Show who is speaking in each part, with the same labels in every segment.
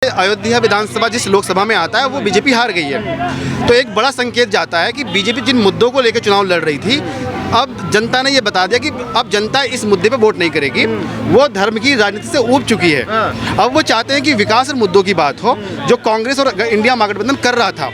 Speaker 1: अयोध्या विधानसभा जिस लोकसभा में आता है वो बीजेपी हार गई है, तो एक बड़ा संकेत जाता है कि बीजेपी जिन मुद्दों को लेकर चुनाव लड़ रही थी, अब जनता ने ये बता दिया कि अब जनता इस मुद्दे पे वोट नहीं करेगी, वो धर्म की राजनीति से ऊब चुकी है। अब वो चाहते हैं कि विकास और मुद्दों की बात हो, जो कांग्रेस और इंडिया महागठबंधन कर रहा था।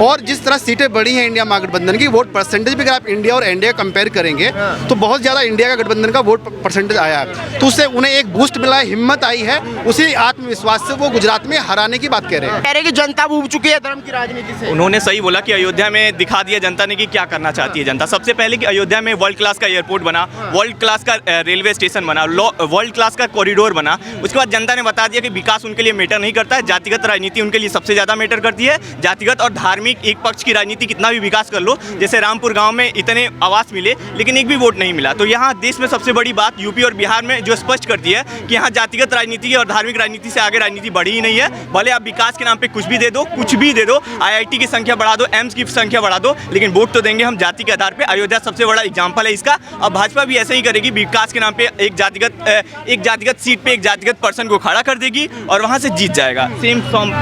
Speaker 1: और जिस तरह सीटें बढ़ी हैं इंडिया महागठबंधन की, वोट परसेंटेज भी अगर आप इंडिया और एनडीए कंपेयर करेंगे तो बहुत ज़्यादा इंडिया का गठबंधन का वोट परसेंटेज आया है, तो उससे उन्हें एक बूस्ट मिला है, हिम्मत आई है, उसी आत्मविश्वास से वो गुजरात में हराने की बात कह रहे हैं।
Speaker 2: कह रहे कि जनता ऊब चुकी है धर्म की राजनीति से।
Speaker 3: उन्होंने सही बोला कि अयोध्या में दिखा दिया जनता ने कि क्या करना चाहती है जनता। सबसे पहले कि अयोध्या में वर्ल्ड क्लास का एयरपोर्ट बना, वर्ल्ड क्लास का रेलवे स्टेशन बना, वर्ल्ड क्लास का कॉरिडोर बना। उसके बाद जनता ने बता दिया कि विकास उनके लिए मैटर नहीं करता है, जातिगत राजनीति उनके लिए सबसे ज़्यादा मैटर करती है। जातिगत और धार्मिक एक पक्ष की राजनीति कितना भी विकास कर लो, जैसे रामपुर गाँव में इतने आवास मिले लेकिन एक भी वोट नहीं मिला, तो यहाँ देश में सबसे बड़ी बात यूपी और बिहार में जो स्पष्ट करती है कि यहाँ जातिगत राजनीति और धार्मिक राजनीति से आगे राजनीति बढ़ी ही नहीं है। भले आप विकास के नाम पे कुछ भी दे दो, कुछ भी दे दो, आईआईटी की संख्या बढ़ा दो, एम्स की संख्या बढ़ा दो, लेकिन वोट तो देंगे हम जाति के आधार पे। अयोध्या सबसे बड़ा एग्जाम्पल है इसका। अब भाजपा भी ऐसे ही करेगी, विकास के नाम पे एक जातिगत सीट पे एक जातिगत पर्सन को खड़ा कर देगी और वहाँ से जीत जाएगा। Same form.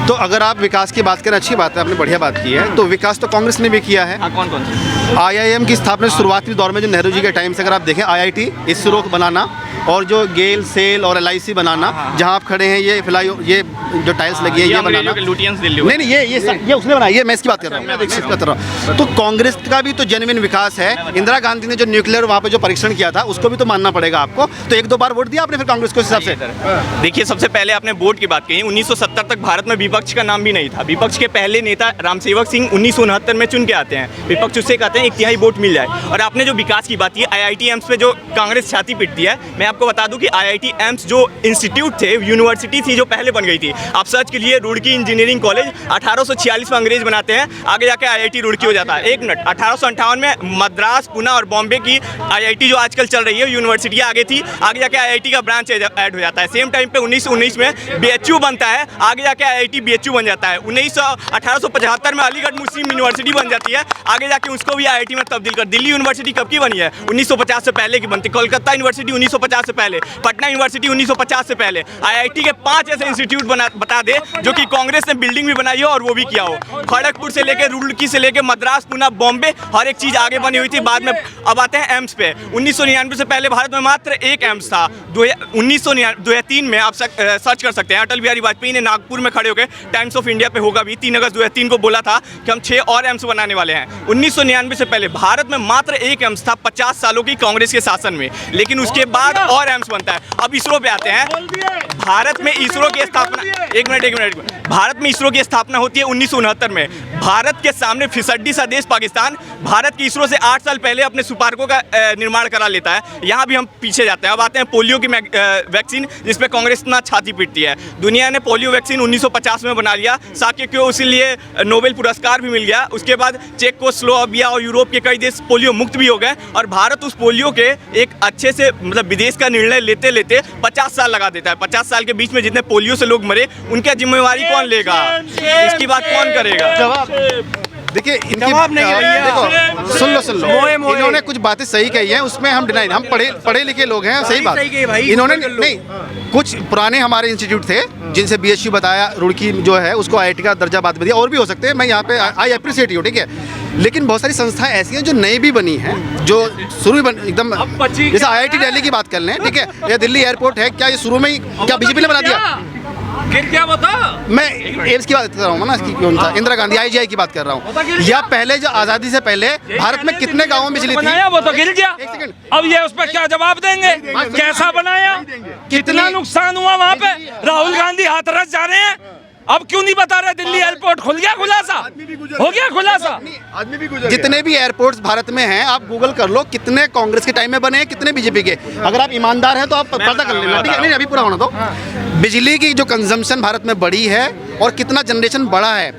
Speaker 2: तो अगर आप विकास की बात करें, अच्छी बात है, आपने बढ़िया बात की है, तो विकास तो कांग्रेस ने भी किया है।
Speaker 3: कौन कौन सी?
Speaker 2: आईआईएम की स्थापना शुरुआती दौर में जो नेहरू जी के टाइम से अगर आप देखें, आईआईटी, इसरो बनाना और जो गेल, सेल और एलआईसी बनाना, जहां आप खड़े हैं, ये फिलहाल ये जो टाइल्स लगी है ये बनाना, नहीं ये उसने बनाया, ये मैं इसकी बात कर रहा हूँ। तो कांग्रेस का भी तो जेन्युइन विकास है। इंदिरा गांधी ने जो न्यूक्लियर वहाँ पे जो परीक्षण किया था उसको भी तो मानना पड़ेगा आपको। तो एक दो बार वोट दिया आपने फिर कांग्रेस को इस हिसाब से।
Speaker 3: देखिए, सबसे पहले आपने वोट की बात कही। 1970 तक भारत में विपक्ष का नाम भी नहीं था। विपक्ष के पहले नेता रामसेवक सिंह 1969 में चुन के आते हैं। विपक्ष उससे कहते हैं एक तिहाई वोट मिल जाए। और आपने जो विकास की बात की, आईआईटी एम्स पे जो कांग्रेस छाती पीटती है, मैं आपको बता दूं कि आईआईटी एम्स जो इंस्टीट्यूट थे, यूनिवर्सिटी थी जो पहले बन गई थी। आप सर्च के लिए रुड़की इंजीनियरिंग कॉलेज 1846 में अंग्रेज बनाते हैं, आगे जाके आईआईटी रुड़की हो जाता है। एक मिनट, 1858 में मद्रास, पुणे और बॉम्बे की आईआईटी जो आजकल चल रही है यूनिवर्सिटी आगे थी, आगे जाके आईआईटी का ब्रांच ऐड हो जाता है। सेम टाइम पे 1919 में बीएचयू बनता है, आगे जाके आईआईटी बीएचयू बन जाता है। 1875 में अलीगढ़ मुस्लिम यूनिवर्सिटी बन जाती है, आगे जाके उसको भी आईआईटी में तब्दील कर। दिल्ली यूनिवर्सिटी कब की बनी है? 1950 से पहले की बनती। कोलकाता यूनिवर्सिटी 1950 से पहले, पटना यूनिवर्सिटी 1950 से पहले। आईआईटी के 5 ऐसे इंस्टीट्यूट बता दे जो कि कांग्रेस ने बिल्डिंग भी बनाई हो और वो भी किया हो। खड़गपुर से लेकर रुड़की से लेकर मद्रास, पुणे, बॉम्बे, हर एक चीज आगे बनी हुई थी। बाद में अब आते हैं एम्स पे। 1999 से पहले भारत में मात्र एक एम्स था। 2003 में आप सर्च कर सकते हैं, अटल बिहारी वाजपेयी ने नागपुर में खड़े होकर, टाइम्स ऑफ इंडिया पे होगा भी, 3 अगस्त 2003 को बोला था कि हम 6 और एम्स बनाने वाले हैं। 1999 से पहले भारत में मात्र एक एम्स था 50 सालों की कांग्रेस के शासन में, लेकिन उसके बाद और एम्स बनता है। अब इसरो पे आते हैं। भारत में इसरो की स्थापना, एक मिनट, भारत में इसरो की स्थापना होती है 1969 में। भारत के सामने फिसड्डी सा देश पाकिस्तान भारत की इसरो से 8 साल पहले अपने सुपार्कों का निर्माण करा लेता है। यहाँ भी हम पीछे जाते हैं। अब आते हैं पोलियो की वैक्सीन, जिसपे कांग्रेस इतना छाती पीटती है। दुनिया ने पोलियो वैक्सीन 1950 में बना लिया, साके को इसीलिए नोबेल पुरस्कार भी मिल गया। उसके बाद चेकोस्लोवाकिया और यूरोप के कई देश पोलियो मुक्त भी हो गए, और भारत उस पोलियो के एक अच्छे से मतलब विदेश का निर्णय लेते लेते 50 साल लगा देता है। 50 साल के बीच में जितने पोलियो से लोग मरे, उनकी जिम्मेवारी कौन लेगा? इसकी बात कौन करेगा?
Speaker 2: देखिए, इनकी देखो, सुन लो, इन्होंने कुछ बातें सही कही हैं, उसमें हम डिनाई, हम पढ़े लिखे लोग हैं, सही बात। इन्होंने नहीं, कुछ पुराने हमारे इंस्टीट्यूट थे जिनसे बीएचयू बताया, रुड़की जो है उसको आईआईटी का दर्जा बाद में दिया, और भी हो सकते हैं, मैं यहाँ पे आई अप्रिशिएट यू, ठीक है। लेकिन बहुत सारी संस्थाएं ऐसी हैं जो नई भी बनी हैं, जो शुरू एकदम, जैसे आईआईटी दिल्ली की बात कर लें, ठीक है, या दिल्ली एयरपोर्ट है, क्या ये शुरू में ही क्या बीजेपी ने बना दिया?
Speaker 4: क्या बता,
Speaker 2: मैं एम्स की बात कर रहा हूँ ना, इंदिरा गांधी आईजीआई की बात कर रहा हूँ। या पहले जो आजादी से पहले भारत में कितने गांवों में बिजली थी?
Speaker 4: वो तो गिर गया। अब ये उस पर क्या जवाब देंगे? कैसा बनाया, कितना नुकसान हुआ वहाँ पे? राहुल गांधी हाथरस जा रहे हैं, अब क्यों नहीं बता रहे? दिल्ली एयरपोर्ट खुल गया, खुलासा हो गया, खुलासा।
Speaker 2: आदमी भी गुजर, जितने भी एयरपोर्ट्स भारत में हैं, आप गूगल कर लो, कितने कांग्रेस के टाइम में बने हैं, कितने बीजेपी के। अगर आप ईमानदार हैं तो आप पता कर लेना, ठीक है? नहीं, अभी पूरा होना दो। बिजली की जो कंजम्पशन भारत में बढ़ी है और कितना जनरेशन बढ़ा है,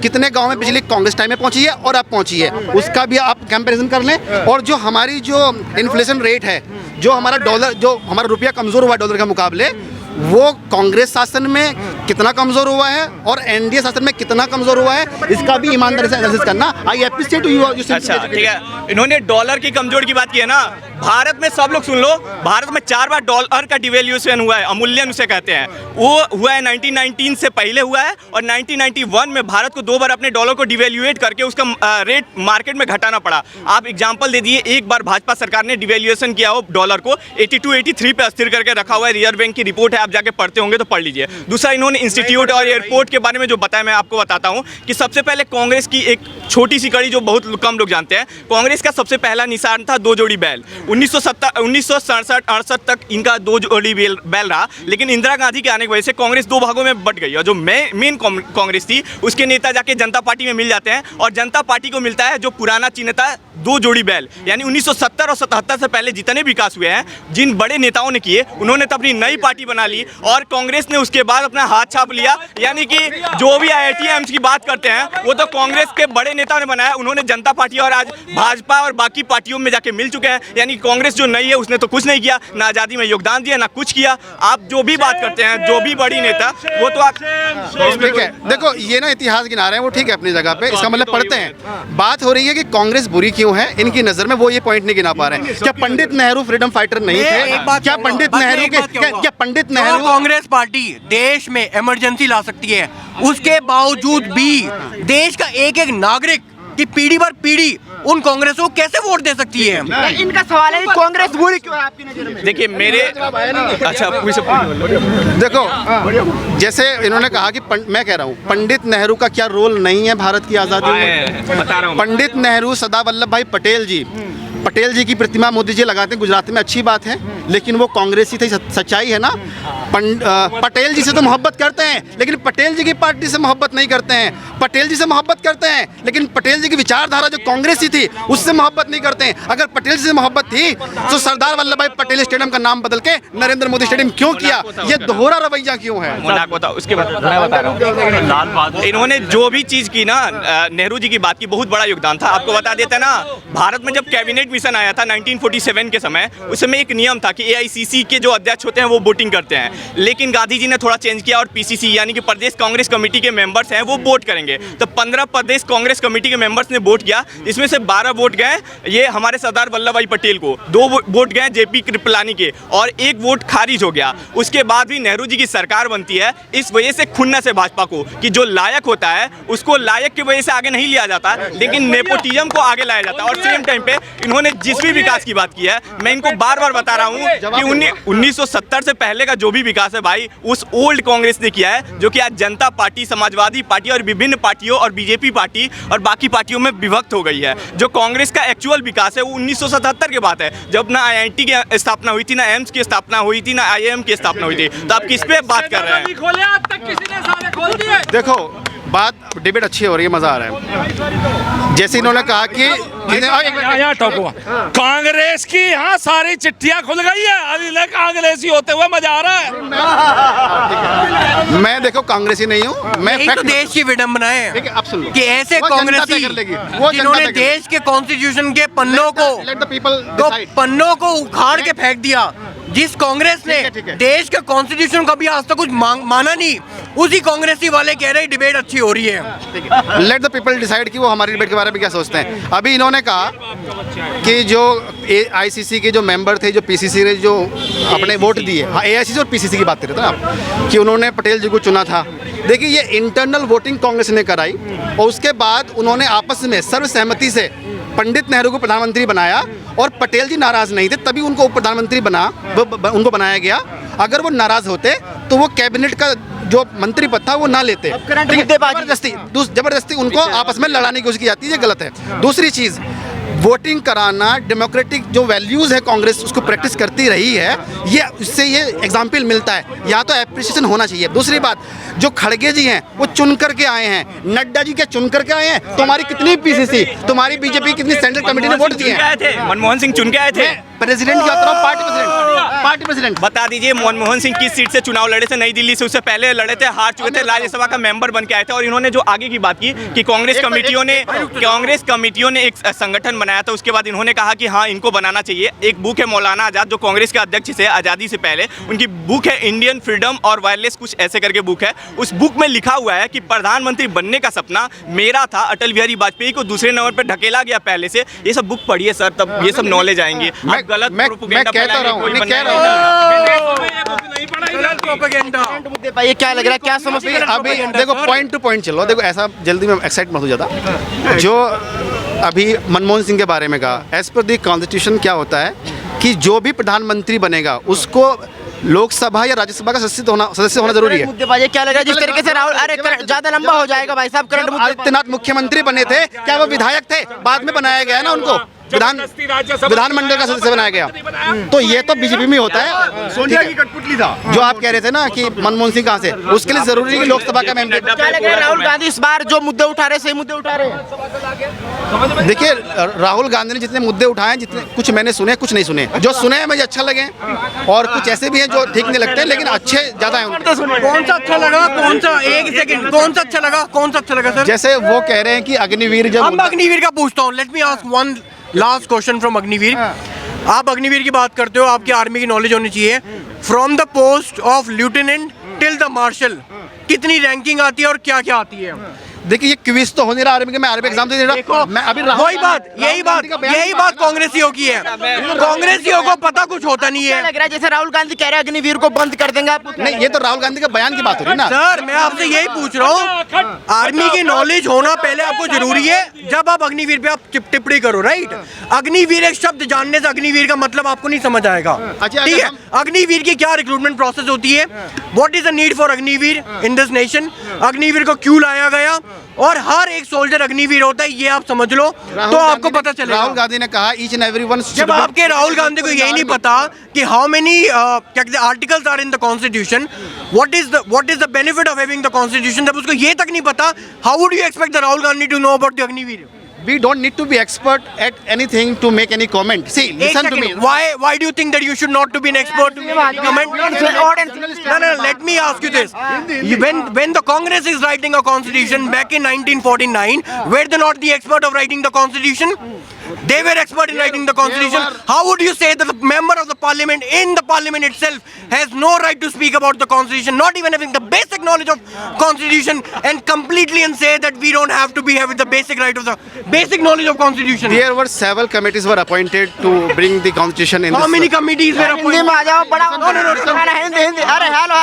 Speaker 2: कितने गांव में बिजली कांग्रेस टाइम में पहुंची है और अब पहुंची है, उसका भी आप कंपैरिजन कर लें। और जो हमारी जो इन्फ्लेशन रेट है, जो हमारा डॉलर, जो हमारा रुपया कमज़ोर हुआ डॉलर के मुकाबले, वो कांग्रेस शासन में कितना कमजोर हुआ है और एनडीए शासन में कितना कमजोर हुआ है, इसका भी ईमानदारी से एनालिसिस करना। आई एप्रिशिएट यू।
Speaker 3: अच्छा, ठीक है, इन्होंने डॉलर की कमजोर की बात की है ना, भारत में सब लोग सुन लो, भारत में 4 बार डॉलर का डिवेल्यूएशन हुआ है, अमूल्यन उसे कहते हैं। वो हुआ है 1919 से पहले हुआ है, और 1991 में भारत को 2 बार अपने डॉलर को डिवेल्यूएट करके उसका रेट मार्केट में घटाना पड़ा। आप एग्जांपल दे दिए, एक बार भाजपा सरकार ने डिवेल्यूएशन किया हो डॉलर को 82-83 पे अस्थिर करके रखा हुआ है, रिजर्व बैंक की रिपोर्ट है, आप जाके पढ़ते होंगे तो पढ़ लीजिए। दूसरा, इन्होंने इंस्टीट्यूट और एयरपोर्ट के बारे में जो बताया, मैं आपको बताता हूँ कि सबसे पहले कांग्रेस की एक छोटी सी कड़ी जो बहुत कम लोग जानते हैं, कांग्रेस का सबसे पहला निशान था 2 जोड़ी बैल। 1967-68 तक इनका 2 जोड़ी बैल रहा, लेकिन इंदिरा गांधी के आने की वजह से कांग्रेस 2 भागों में बट गई, और जो मेन कांग्रेस थी उसके नेता जाके जनता पार्टी में मिल जाते हैं, और जनता पार्टी को मिलता है जो पुराना चिन्ह था 2 जोड़ी बैल। यानी 1970 और 77 से पहले जितने विकास हुए हैं, जिन बड़े नेताओं ने किए, उन्होंने तो अपनी नई पार्टी बना ली, और कांग्रेस ने उसके बाद अपना हाथ छाप लिया। यानी कि जो भी IIT एम्स की बात करते हैं वो तो कांग्रेस के बड़े नेताओं ने बनाया, उन्होंने जनता पार्टी और आज भाजपा और बाकी पार्टियों में जाके मिल चुके हैं। यानी कांग्रेस जो नई है उसने तो कुछ नहीं किया, ना आज़ादी में योगदान दिया, ना कुछ किया। आप जो भी बात करते हैं, जो भी बड़ी नेता, वो तो आप
Speaker 1: ठीक है। देखो, ये ना इतिहास गिना रहे हैं, वो ठीक है अपनी जगह पे, इसका मतलब पढ़ते हैं। बात हो रही है कि कांग्रेस बुरी क्यों है इनकी नजर में, वो ये पॉइंट नहीं गिना पा रहे हैं। क्या पंडित नेहरू फ्रीडम फाइटर नहीं थे? क्या पंडित नेहरू क्या पंडित नेहरू
Speaker 5: कांग्रेस पार्टी देश में इमरजेंसी ला सकती है, उसके बावजूद भी देश का एक एक नागरिक की पीढ़ी भर पीढ़ी उन कांग्रेस को कैसे वोट दे सकती है?
Speaker 2: इनका सवाल है कि कांग्रेस बुरी क्यों है आपकी नजर में?
Speaker 3: देखिए मेरे अच्छा
Speaker 1: देखो, जैसे इन्होंने कहा कि मैं कह रहा हूँ, पंडित नेहरू का क्या रोल नहीं है भारत की आज़ादी में?
Speaker 3: बता रहा हूँ।
Speaker 1: पंडित नेहरू, सरदार वल्लभ भाई पटेल जी की प्रतिमा मोदी जी लगाते हैं गुजरात में, अच्छी बात है, लेकिन वो कांग्रेसी थे, सच्चाई है ना। पटेल जी से तो मोहब्बत करते हैं, लेकिन पटेल जी की पार्टी से मोहब्बत नहीं करते हैं। पटेल जी से मोहब्बत करते हैं, लेकिन पटेल जी की विचारधारा जो कांग्रेसी थी उससे मोहब्बत नहीं करते हैं। अगर पटेल जी से मोहब्बत थी तो सरदार वल्लभ भाई पटेल स्टेडियम का नाम बदल के नरेंद्र मोदी स्टेडियम क्यों किया? ये दोहरा रवैया क्यों है?
Speaker 3: उसके बाद मैं बता रहा हूँ, इन्होंने जो भी चीज़ की ना, नेहरू जी की बात की, बहुत बड़ा योगदान था। आपको बता देता ना, भारत में जब कैबिनेट मिशन आया था 1947 के समय, उस समय एक नियम था कि AICC के जो अध्यक्ष होते हैं वो वोटिंग करते हैं, लेकिन गांधी जी ने थोड़ा चेंज किया और PCC यानी कि प्रदेश कांग्रेस कमेटी के मेंबर्स हैं वो वोट करेंगे। तो 15 प्रदेश कांग्रेस कमेटी के मेंबर्स ने वोट किया, इसमें से 12 वोट गए ये हमारे सरदार वल्लभ भाई पटेल को, 2 वोट गए JP कृपलानी के, और 1 वोट खारिज हो गया। उसके बाद भी नेहरू जी की सरकार बनती है। इस वजह से खुन्नस है भाजपा को कि जो लायक होता है उसको लायक की वजह से आगे नहीं लिया जाता, लेकिन नेपोटिज्म को आगे लाया जाता है। और सेम टाइम पे इन्होंने जिस भी विकास की बात की है, मैं इनको बार बार बता रहा हूँ कि 1970 से पहले का जो भी विकास है भाई, उस ओल्ड कांग्रेस ने किया है, जो कि आज जनता पार्टी, समाजवादी पार्टी और विभिन्न पार्टियों और BJP पार्टी और बाकी पार्टियों में विभक्त हो गई है। जो कांग्रेस का एक्चुअल विकास है वो 1977 के बाद है, जब ना IIT की स्थापना हुई थी, ना एम्स की स्थापना हुई थी, ना IIM की स्थापना हुई थी। तो आप किस पे बात कर रहे हैं?
Speaker 1: देखो, बात डिबेट अच्छी हो रही है, मजा आ रहा है। जैसे इन्होंने कहा कि
Speaker 4: यहाँ टोको कांग्रेस की यहाँ सारी चिट्ठियां खुल गई है, अभी कांग्रेसी होते हुए मजा आ रहा है।
Speaker 1: मैं देखो कांग्रेसी नहीं हूँ, मैं
Speaker 5: तो देश की विडंबना है कि ऐसे
Speaker 1: वो
Speaker 5: कांग्रेसी जिन्होंने देश के कॉन्स्टिट्यूशन के पन्नों को उखाड़ के फेंक दिया, जिस कांग्रेस ने देश के कॉन्स्टिट्यूशन का भी आज तक कुछ माना नहीं, उसी कांग्रेसी वाले कह रहे डिबेट अच्छी हो रही है।
Speaker 1: लेट द पीपल डिसाइड कि वो हमारी डिबेट के बारे में क्या सोचते हैं। अभी इन्होंने कहा कि जो AICC के जो मेंबर थे, जो PCC ने जो अपने वोट दिए, हाँ AICC और PCC की बात कर रहे थे ना आप, कि उन्होंने पटेल जी को चुना था। देखिए, ये इंटरनल वोटिंग कांग्रेस ने कराई, और उसके बाद उन्होंने आपस में सर्वसहमति से पंडित नेहरू को प्रधानमंत्री बनाया, और पटेल जी नाराज नहीं थे, तभी उनको प्रधानमंत्री उनको बनाया गया। अगर वो नाराज होते तो वो कैबिनेट का जो मंत्री पद था वो ना लेते। जबरदस्ती उनको आपस में लड़ाने की कोशिश की जाती है, ये गलत है। दूसरी चीज़, वोटिंग कराना, डेमोक्रेटिक जो वैल्यूज़ है कांग्रेस उसको प्रैक्टिस करती रही है, ये इससे ये एग्जाम्पल मिलता है, या तो एप्रिसिएशन होना चाहिए। दूसरी बात, जो खड़गे जी हैं वो चुन करके आए हैं, नड्डा जी क्या चुन करके आए हैं? तुम्हारी कितनी PCC, तुम्हारी BJP कितनी सेंट्रल कमेटी ने वोट दिए हैं?
Speaker 3: मनमोहन सिंह चुन के आए थे।
Speaker 1: प्रेसिडेंट की बात करो, पार्टी प्रेसिडेंट
Speaker 3: बता दीजिए, मनमोहन सिंह किस सीट से चुनाव लड़े थे? नई दिल्ली से। उससे पहले लड़े थे, हार चुके थे, राज्यसभा का मेंबर बन के आए थे। और इन्होंने जो आगे की बात की कि कांग्रेस कमेटियों ने एक संगठन बनाया था, उसके बाद इन्होंने कहा कि हाँ इनको बनाना चाहिए। एक बुक है मौलाना आज़ाद जो कांग्रेस के अध्यक्ष थे आज़ादी से पहले, उनकी बुक है इंडियन फ्रीडम और वायरलेस, कुछ ऐसे करके बुक है। उस बुक में लिखा हुआ है कि प्रधानमंत्री बनने का सपना मेरा था, अटल बिहारी वाजपेयी को दूसरे नंबर पर ढकेला गया पहले से। ये सब बुक पढ़िए सर, तब ये सब नॉलेज आएंगे। आप गलत
Speaker 2: मैं
Speaker 3: प्रोपेगेंडा
Speaker 2: कहता
Speaker 3: फैलाएंगे,
Speaker 2: रहा हूँ,
Speaker 3: कोई
Speaker 2: नहीं
Speaker 3: बंदा
Speaker 2: कह
Speaker 3: नहीं
Speaker 2: रहा हूँ।
Speaker 5: प्रोपेगेंडा।
Speaker 6: मुद्दे पर ये क्या लग रहा है, क्या समझते हैं?
Speaker 2: अभी देखो पॉइंट टू पॉइंट चलो, देखो ऐसा जल्दी में एक्साइट मत हो जाता। जो अभी मनमोहन सिंह के बारे में कहा, एज पर दी कॉन्स्टिट्यूशन क्या होता है कि जो भी प्रधानमंत्री बनेगा उसको लोकसभा या राज्यसभा का सदस्य होना जरूरी है।
Speaker 6: मुद्दे पर ये क्या लग रहा है, जिस तरीके से राहुल, अरे ज्यादा लंबा हो जाएगा भाई साहब, करंट
Speaker 2: जब
Speaker 6: मुद्दे पर।
Speaker 2: आदित्यनाथ मुख्यमंत्री बने थे, क्या वो विधायक थे? बाद में बनाया गया है ना उनको, विधानमंडल का सदस्य बनाया गया। तो ये तो बीजेपी में होता है। सोनिया की कठपुतली था जो आप कह रहे थे ना कि मनमोहन सिंह कहाँ से, उसके लिए जरूरी है कि लोकसभा का मेंबर।
Speaker 6: क्या लग रहा है, राहुल गांधी इस बार जो मुद्दे उठा रहे हैं सही मुद्दे उठा रहे हैं?
Speaker 2: देखिए राहुल गांधी ने जितने मुद्दे उठाए, जितने कुछ मैंने सुने, कुछ नहीं सुने। जो सुने हैं मुझे अच्छा लगे, और कुछ ऐसे भी हैं जो ठीक नहीं लगते, लेकिन अच्छे ज्यादा हैं उनके।
Speaker 5: कौन सा अच्छा लगा, कौन सा, एक सेकंड, कौन सा अच्छा लगा, कौन सा अच्छा लगा सर?
Speaker 2: जैसे वो कह रहे हैं कि अग्निवीर जब
Speaker 5: अब अग्निवीर का पूछता हूँ, let me ask one last question from Agniveer. आप अग्निवीर की बात करते हो, आपकी आर्मी की नॉलेज होनी चाहिए। From the post of lieutenant till the marshal कितनी रैंकिंग आती है और क्या क्या आती है?
Speaker 2: देखिए ये क्विज तो हो नहीं रहा आर्मी के, मैं आर्मी एग्जाम दे रहा। मैं अभी
Speaker 5: वही बात, यही बात कांग्रेसियों की है। कांग्रेसियों को पता कुछ होता नहीं
Speaker 6: क्या
Speaker 5: है।
Speaker 6: लग रहा है, जैसे राहुल गांधी कह रहे हैं अग्निवीर को बंद कर देंगे आप?
Speaker 2: नहीं, ये तो राहुल गांधी के बयान की बात हो रही है ना।
Speaker 5: सर मैं आपसे यही पूछ रहा हूँ, आर्मी की नॉलेज होना पहले आपको जरूरी है, जब आप अग्निवीर पे आप टिप्पणी करो, राइट? अग्निवीर एक शब्द जानने से अग्निवीर का मतलब आपको नहीं समझ आएगा,
Speaker 2: अच्छा,
Speaker 5: ठीक है? अग्निवीर की क्या रिक्रूटमेंट प्रोसेस होती है, what is the need for Agniveer in this nation, Agniveer को क्यों लाया गया, और हर एक सोल्जर अग्निवीर होता है, ये आप समझ लो तो आपको पता चलेगा।
Speaker 2: राहुल गांधी ने कहा ईच एंड एवरीवन।
Speaker 5: जब आपके राहुल गांधी को यही नहीं पता कि हाउ मेनी क्या कहते हैं articles are in the constitution, what is the benefit of having the constitution, जब उसको ये तक नहीं पता, how would you expect the Rahul Gandhi to know about the Agniveer?
Speaker 2: We don't need to be expert at anything to make any comment. See, listen to me.
Speaker 5: Why do you think that you should not to be an expert to make any comment? No, let me ask you this. When the Congress is writing a constitution back in 1949, were they not the expert of writing the constitution? They were expert in writing the constitution. How would you say that the member of the parliament in the parliament itself has no right to speak about the constitution, not even having the basic knowledge of constitution, and completely and say that we don't have to be having the basic right of the basic knowledge of constitution?
Speaker 2: There were several committees were appointed to bring the constitution in.
Speaker 5: How many committees were
Speaker 6: Hindi
Speaker 5: appointed?
Speaker 6: में आ जाओ, बड़ा
Speaker 5: No.
Speaker 6: Hindi. अरे hello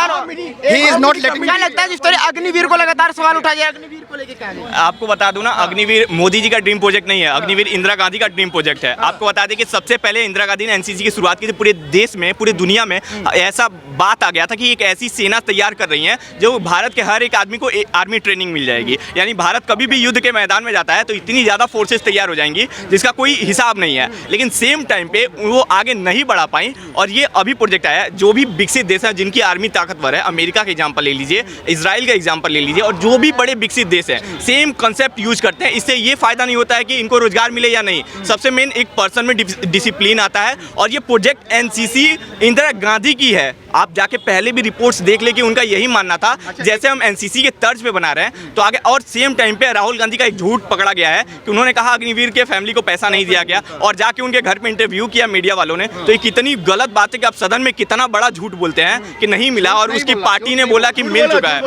Speaker 2: He is not letting me.
Speaker 6: क्या लगता है जिस तरह अग्निवीर को लगातार सवाल उठा जाए, अग्निवीर को लेके क्या है?
Speaker 3: आपको बता दूं ना, अग्निवीर मोदी जी का ड्रीम प्रोजेक्ट नहीं है, अग्निवीर इंदिरा गांधी का ड्रीम प्रोजेक्ट है। आपको बता दें कि सबसे पहले इंदिरा गांधी ने एनसीसी की शुरुआत की थी। पूरे देश में, पूरी दुनिया में ऐसा बात आ गया था कि एक ऐसी सेना तैयार कर रही है जो भारत के हर एक आदमी को आर्मी ट्रेनिंग मिल जाएगी। यानी भारत कभी भी युद्ध के मैदान में जाता है तो इतनी ज़्यादा फोर्सेस तैयार हो जाएंगी जिसका कोई हिसाब नहीं है। लेकिन सेम टाइम पे वो आगे नहीं बढ़ा पाई, और ये अभी प्रोजेक्ट आया है। जो भी विकसित देश हैं जिनकी आर्मी ताकतवर है, अमेरिका का एग्जाम्पल ले लीजिए, इसराइल का एग्जाम्पल ले लीजिए, और जो भी बड़े विकसित देश हैं सेम कंसेप्ट यूज करते हैं। इससे ये फायदा नहीं होता है कि इनको रोजगार मिले या नहीं, सबसे मेन एक पर्सन में डिसिप्लिन आता है। और ये प्रोजेक्ट एनसीसी इंदिरा गांधी की है। आप जाके पहले भी रिपोर्ट्स देख ले कि उनका यही मानना था, जैसे हम एनसीसी के तर्ज पे बना रहे हैं तो आगे। और सेम टाइम पे राहुल गांधी का एक झूठ पकड़ा गया है कि उन्होंने कहा अग्निवीर के फैमिली को पैसा नहीं दिया गया, और जाके उनके घर पे इंटरव्यू किया मीडिया वालों ने। तो ये कितनी गलत बात है कि आप सदन में कितना बड़ा झूठ बोलते हैं कि नहीं मिला, और उसकी पार्टी ने बोला कि मिल चुका है।